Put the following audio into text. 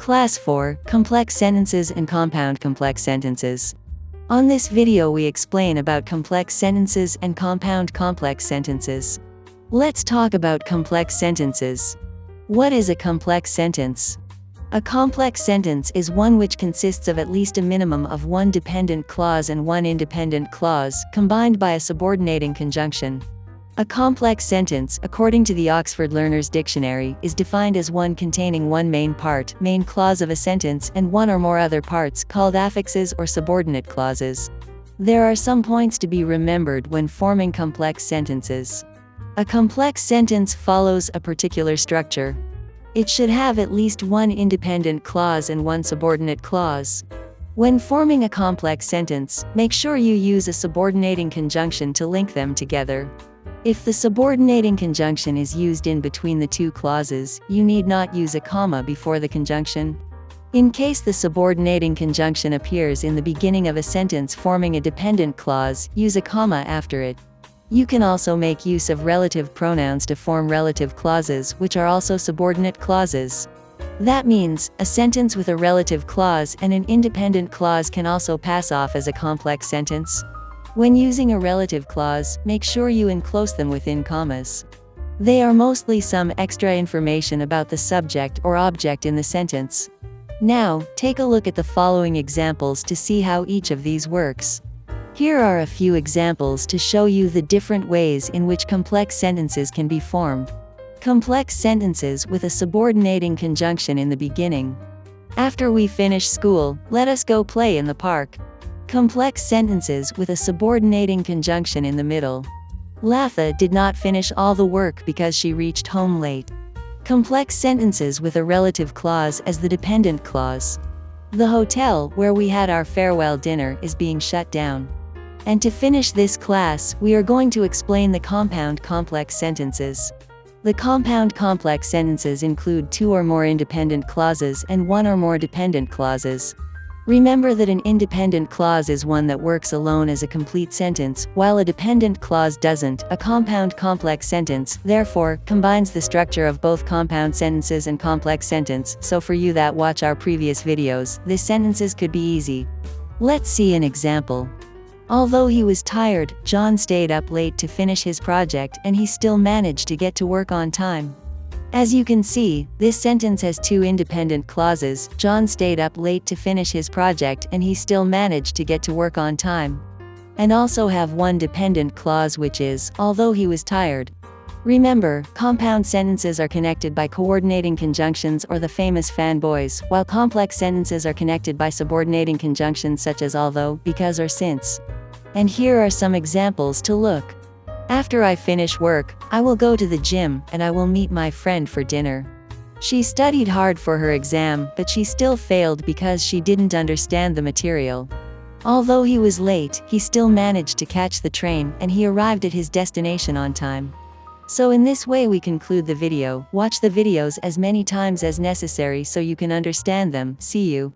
Class 4, Complex Sentences and Compound Complex Sentences. On this video we explain about complex sentences and compound complex sentences. Let's talk about complex sentences. What is a complex sentence? A complex sentence is one which consists of at least a minimum of one dependent clause and one independent clause, combined by a subordinating conjunction. A complex sentence, according to the Oxford Learner's Dictionary, is defined as one containing one main part, main clause of a sentence, and one or more other parts, called affixes or subordinate clauses. There are some points to be remembered when forming complex sentences. A complex sentence follows a particular structure. It should have at least one independent clause and one subordinate clause. When forming a complex sentence, make sure you use a subordinating conjunction to link them together. If the subordinating conjunction is used in between the two clauses, you need not use a comma before the conjunction. In case the subordinating conjunction appears in the beginning of a sentence forming a dependent clause, use a comma after it. You can also make use of relative pronouns to form relative clauses, which are also subordinate clauses. That means, a sentence with a relative clause and an independent clause can also pass off as a complex sentence. When using a relative clause, make sure you enclose them within commas. They are mostly some extra information about the subject or object in the sentence. Now, take a look at the following examples to see how each of these works. Here are a few examples to show you the different ways in which complex sentences can be formed. Complex sentences with a subordinating conjunction in the beginning. After we finish school, let us go play in the park. Complex sentences with a subordinating conjunction in the middle. Latha did not finish all the work because she reached home late. Complex sentences with a relative clause as the dependent clause. The hotel where we had our farewell dinner is being shut down. And to finish this class, we are going to explain the compound complex sentences. The compound complex sentences include two or more independent clauses and one or more dependent clauses. Remember that an independent clause is one that works alone as a complete sentence, while a dependent clause doesn't. A compound complex sentence, therefore, combines the structure of both compound sentences and complex sentence, so for you that watch our previous videos, these sentences could be easy. Let's see an example. Although he was tired, John stayed up late to finish his project and he still managed to get to work on time. As you can see, this sentence has two independent clauses. John stayed up late to finish his project and he still managed to get to work on time. And also have one dependent clause, which is, although he was tired. Remember, compound sentences are connected by coordinating conjunctions or the famous fanboys, while complex sentences are connected by subordinating conjunctions such as although, because or since. And here are some examples to look. After I finish work, I will go to the gym, and I will meet my friend for dinner. She studied hard for her exam, but she still failed because she didn't understand the material. Although he was late, he still managed to catch the train, and he arrived at his destination on time. So in this way we conclude the video. Watch the videos as many times as necessary so you can understand them. See you.